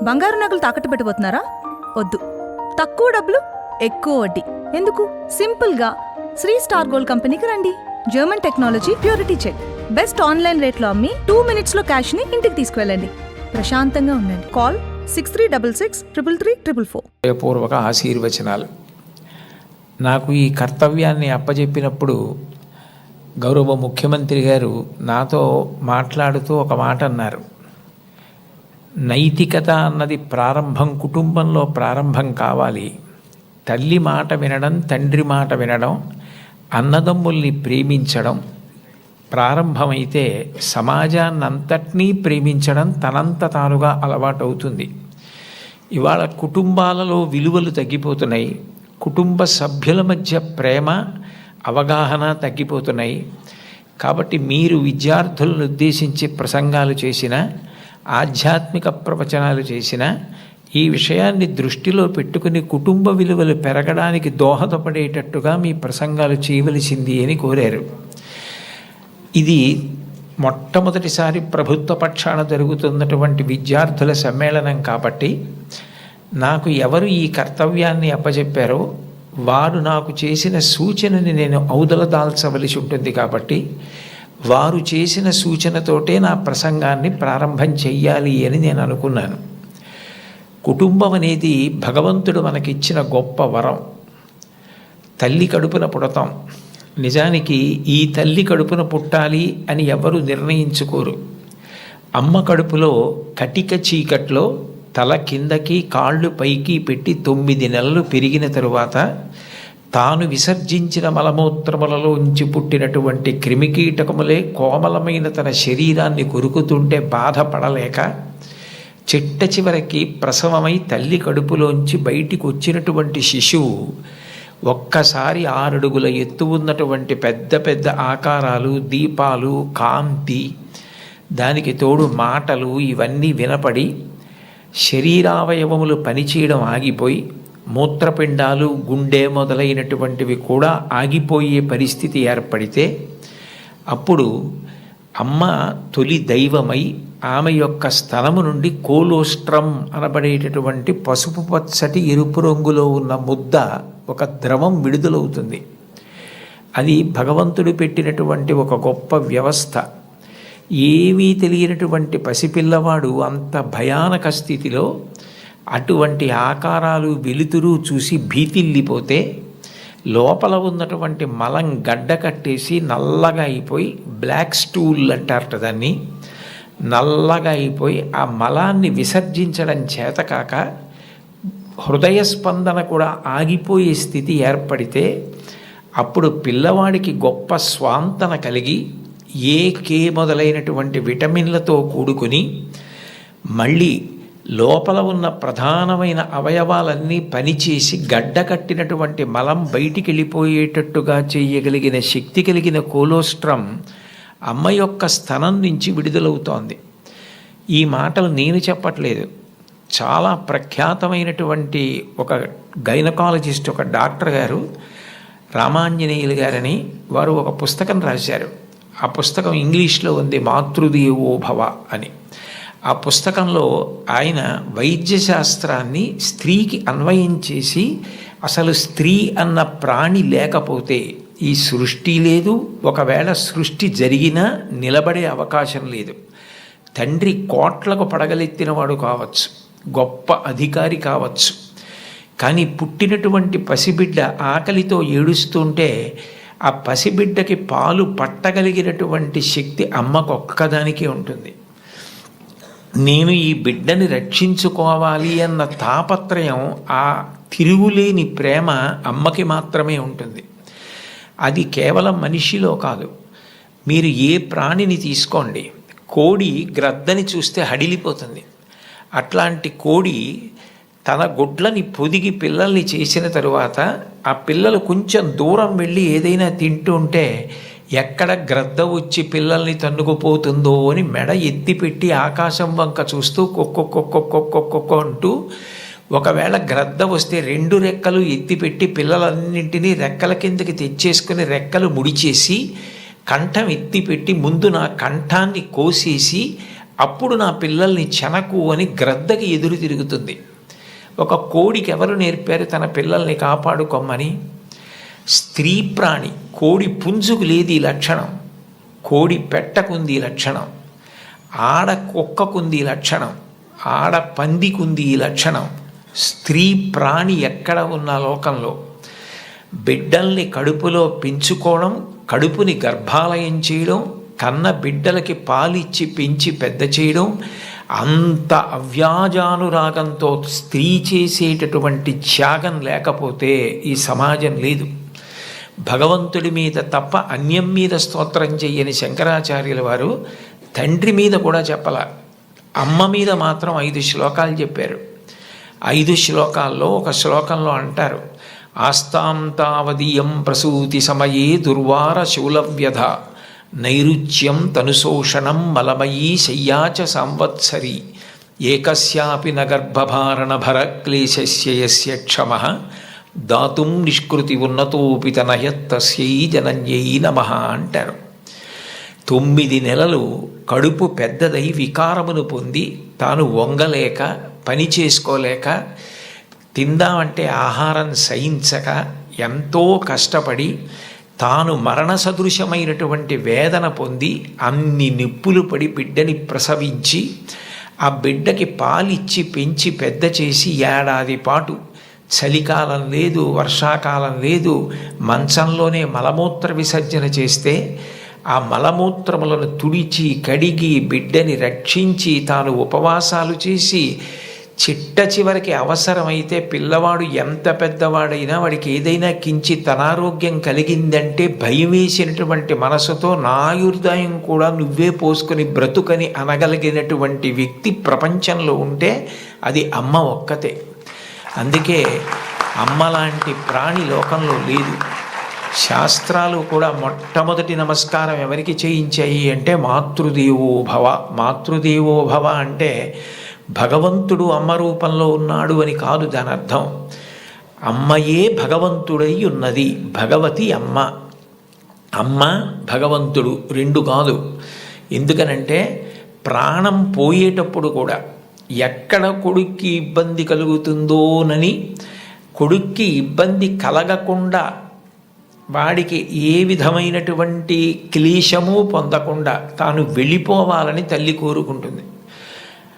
బంగారు నగలు తాకట్టు పెట్టబోతున్నారా? వద్దు. తక్కువ డబ్బులు, ఎక్కువ వడ్డీ ఎందుకు? సింపుల్గా శ్రీ స్టార్ గోల్డ్ కంపెనీకి రండి. German technology, purity check, best online రేట్లో అమ్మి 2 minutesలో క్యాష్ని ఇంటికి తీసుకువెళ్ళండి. ప్రశాంతంగా ఉండండి. కాల్ 6366 పూర్వక ఆశీర్వచనాలు. నాకు ఈ కర్తవ్యాన్ని అప్పజెప్పినప్పుడు గౌరవ ముఖ్యమంత్రి గారు నాతో మాట్లాడుతూ ఒక మాట అన్నారు. నైతికత అన్నది ప్రారంభం కుటుంబంలో ప్రారంభం కావాలి. తల్లి మాట వినడం, తండ్రి మాట వినడం, అన్నదమ్ముల్ని ప్రేమించడం ప్రారంభమైతే సమాజాన్నంతటినీ ప్రేమించడం తనంత తానుగా అలవాటవుతుంది. ఇవాళ కుటుంబాలలో విలువలు తగ్గిపోతున్నాయి. కుటుంబ సభ్యుల మధ్య ప్రేమ, అవగాహన తగ్గిపోతున్నాయి. కాబట్టి మీరు విద్యార్థులను ఉద్దేశించి ప్రసంగాలు చేసిన, ఆధ్యాత్మిక ప్రవచనాలు చేసిన ఈ విషయాన్ని దృష్టిలో పెట్టుకుని కుటుంబ విలువలు పెరగడానికి దోహదపడేటట్టుగా మీ ప్రసంగాలు చేయవలసింది అని కోరారు. ఇది మొట్టమొదటిసారి ప్రభుత్వ పక్షాన జరుగుతున్నటువంటి విద్యార్థుల సమ్మేళనం కాబట్టి నాకు ఎవరు ఈ కర్తవ్యాన్ని అప్పచెప్పారో వారు నాకు చేసిన సూచనని నేను ఔదలదాల్చవలసి ఉంటుంది. కాబట్టి వారు చేసిన సూచనతోటే నా ప్రసంగాన్ని ప్రారంభం చెయ్యాలి అని నేను అనుకున్నాను. కుటుంబం అనేది భగవంతుడు మనకిచ్చిన గొప్ప వరం. తల్లి కడుపున పుడతాం. నిజానికి ఈ తల్లి కడుపున పుట్టాలి అని ఎవరు నిర్ణయించుకోరు. అమ్మ కడుపులో కటిక చీకట్లో తల కిందకి కాళ్ళు పైకి పెట్టి 9 నెలలు పెరిగిన తరువాత తాను విసర్జించిన మలమూత్రములలో ఉంచి పుట్టినటువంటి క్రిమికీటకములే కోమలమైన తన శరీరాన్ని కొరుకుతుంటే బాధపడలేక చిట్ట చివరికి ప్రసవమై తల్లి కడుపులోంచి బయటికి వచ్చినటువంటి శిశువు ఒక్కసారి 6 అడుగుల ఎత్తు ఉన్నటువంటి పెద్ద పెద్ద ఆకారాలు, దీపాలు, కాంతి, దానికి తోడు మాటలు ఇవన్నీ వినపడి శరీరావయవములు పనిచేయడం ఆగిపోయి మూత్రపిండాలు, గుండె మొదలైనటువంటివి కూడా ఆగిపోయే పరిస్థితి ఏర్పడితే అప్పుడు అమ్మ తొలి దైవమై ఆమె యొక్క స్తనము నుండి కోలోస్ట్రమ్ అనబడేటటువంటి పసుపు పచ్చటి ఎరుపు రంగులో ఉన్న ముద్ద, ఒక ద్రవం విడుదలవుతుంది. అది భగవంతుడు పెట్టినటువంటి ఒక గొప్ప వ్యవస్థ. ఏమీ తెలియనటువంటి పసిపిల్లవాడు అంత భయానక స్థితిలో అటువంటి ఆకారాలు, వెలుతురు చూసి భీతిల్లిపోతే లోపల ఉన్నటువంటి మలం గడ్డ కట్టేసి నల్లగా అయిపోయి, బ్లాక్ స్టూల్ అంటారట దాన్ని, నల్లగా అయిపోయి ఆ మలాన్ని విసర్జించడం చేతకాక హృదయ స్పందన కూడా ఆగిపోయే స్థితి ఏర్పడితే అప్పుడు పిల్లవాడికి గొప్ప స్వాంతన కలిగి కే మొదలైనటువంటి విటమిన్లతో కూడుకుని మళ్ళీ లోపల ఉన్న ప్రధానమైన అవయవాలన్నీ పనిచేసి గడ్డ కట్టినటువంటి మలం బయటికి వెళ్ళిపోయేటట్టుగా చేయగలిగిన శక్తి కలిగిన కోలోస్ట్రమ్ అమ్మ యొక్క స్తనం నుంచి విడుదలవుతోంది. ఈ మాటలు నేను చెప్పట్లేదు. చాలా ప్రఖ్యాతమైనటువంటి ఒక గైనకాలజిస్ట్, ఒక డాక్టర్ గారు, రామాంజనేయులు గారని, వారు ఒక పుస్తకం రాశారు. ఆ పుస్తకం ఇంగ్లీష్లో ఉంది, మాతృదేవో భవ అని. ఆ పుస్తకంలో ఆయన వైద్యశాస్త్రాన్ని స్త్రీకి అన్వయం చేసి అసలు స్త్రీ అన్న ప్రాణి లేకపోతే ఈ సృష్టి లేదు, ఒకవేళ సృష్టి జరిగినా నిలబడే అవకాశం లేదు. తండ్రి కోట్లకు పడగలెత్తినవాడు కావచ్చు, గొప్ప అధికారి కావచ్చు, కానీ పుట్టినటువంటి పసిబిడ్డ ఆకలితో ఏడుస్తుంటే ఆ పసిబిడ్డకి పాలు పట్టగలిగినటువంటి శక్తి అమ్మకు ఒక్కదానికే ఉంటుంది. నేను ఈ బిడ్డని రక్షించుకోవాలి అన్న తాపత్రయం, ఆ తిరుగులేని ప్రేమ అమ్మకి మాత్రమే ఉంటుంది. అది కేవలం మనిషిలో కాదు. మీరు ఏ ప్రాణిని తీసుకోండి, కోడి గ్రద్దని చూస్తే హడిలిపోతుంది. అట్లాంటి కోడి తన గుడ్లని పొదిగి పిల్లల్ని చేసిన తరువాత ఆ పిల్లలు కొంచెం దూరం వెళ్ళి ఏదైనా తింటుంటే ఎక్కడ గ్రద్ద వచ్చి పిల్లల్ని తన్నుకుపోతుందో అని మెడ ఎత్తిపెట్టి ఆకాశం వంక చూస్తూ కొక్కొక్కొక్కొక్కొక్కొక్కొ అంటూ, ఒకవేళ గ్రద్ద వస్తే 2 రెక్కలు ఎత్తిపెట్టి పిల్లలన్నింటినీ రెక్కల కిందకి తెచ్చేసుకుని రెక్కలు ముడిచేసి కంఠం ఎత్తిపెట్టి ముందు నా కంఠాన్ని కోసేసి అప్పుడు నా పిల్లల్ని చెనకు అని గ్రద్దకి ఎదురు తిరుగుతుంది. ఒక కోడికి ఎవరు నేర్పారు తన పిల్లల్ని కాపాడుకోమని? స్త్రీ ప్రాణి. కోడి పుంజుకు లేదు ఈ లక్షణం, కోడి పెట్టకుంది ఈ లక్షణం, ఆడ కుక్కకుంది ఈ లక్షణం, ఆడ పందికుంది ఈ లక్షణం. స్త్రీ ప్రాణి ఎక్కడ ఉన్న లోకంలో బిడ్డల్ని కడుపులో పెంచుకోవడం, కడుపుని గర్భాలయం చేయడం, కన్న బిడ్డలకి పాలిచ్చి పెంచి పెద్ద చేయడం, అంత అవ్యాజానురాగంతో స్త్రీ చేసేటటువంటి త్యాగం లేకపోతే ఈ సమాజం లేదు. భగవంతుడి మీద తప్ప అన్యం మీద స్తోత్రం చెయ్యని శంకరాచార్యుల వారు తండ్రి మీద కూడా చెప్పల, అమ్మ మీద మాత్రం 5 శ్లోకాలు చెప్పారు. 5 శ్లోకాల్లో ఒక శ్లోకంలో అంటారు, ఆస్తాం తావదీయం ప్రసూతి సమయే దుర్వార శూలవ్యధ నైరుచ్యం తనుశోషణం మలమయీ శయ్యాచ సంవత్సరి ఏకస్యాపి నగర్భభారణ భరక్లేశస్య యస్య క్షమః దాతుం నిష్కృతి ఉన్నతోపి తనయత్తస్యై జనన్యై నమః అంటారు. 9 నెలలు కడుపు పెద్దదై వికారమును పొంది తాను వంగలేక పని చేసుకోలేక తిందామంటే ఆహారం సహించక ఎంతో కష్టపడి తాను మరణ సదృశమైనటువంటి వేదన పొంది అన్ని నిప్పులు పడి బిడ్డని ప్రసవించి ఆ బిడ్డకి పాలిచ్చి పెంచి పెద్ద చేసి ఏడాది పాటు చలికాలం లేదు, వర్షాకాలం లేదు, మంచంలోనే మలమూత్ర విసర్జన చేస్తే ఆ మలమూత్రములను తుడిచి కడిగి బిడ్డని రక్షించి తాను ఉపవాసాలు చేసి చిట్ట చివరికి అవసరమైతే పిల్లవాడు ఎంత పెద్దవాడైనా వాడికి ఏదైనా కించిత్ అనారోగ్యం కలిగిందంటే భయం వేసినటువంటి మనసుతో నా ఆయుర్దాయం కూడా నువ్వే పోసుకొని బ్రతుకని అనగలిగినటువంటి వ్యక్తి ప్రపంచంలో ఉంటే అది అమ్మ ఒక్కతే. అందుకే అమ్మ లాంటి ప్రాణి లోకంలో లేదు. శాస్త్రాలు కూడా మొట్టమొదటి నమస్కారం ఎవరికి చేయించాయి అంటే మాతృదేవో భవ. మాతృదేవో భవ అంటే భగవంతుడు అమ్మ రూపంలో ఉన్నాడు అని కాదు దాని అర్థం. అమ్మయే భగవంతుడై ఉన్నది, భగవతి అమ్మ. అమ్మ భగవంతుడు 2 కాదు. ఎందుకనంటే ప్రాణం పోయేటప్పుడు కూడా ఎక్కడ కొడుక్కి ఇబ్బంది కలుగుతుందోనని కొడుక్కి ఇబ్బంది కలగకుండా వాడికి ఏ విధమైనటువంటి క్లేశము పొందకుండా తాను వెళ్ళిపోవాలని తల్లి కోరుకుంటుంది.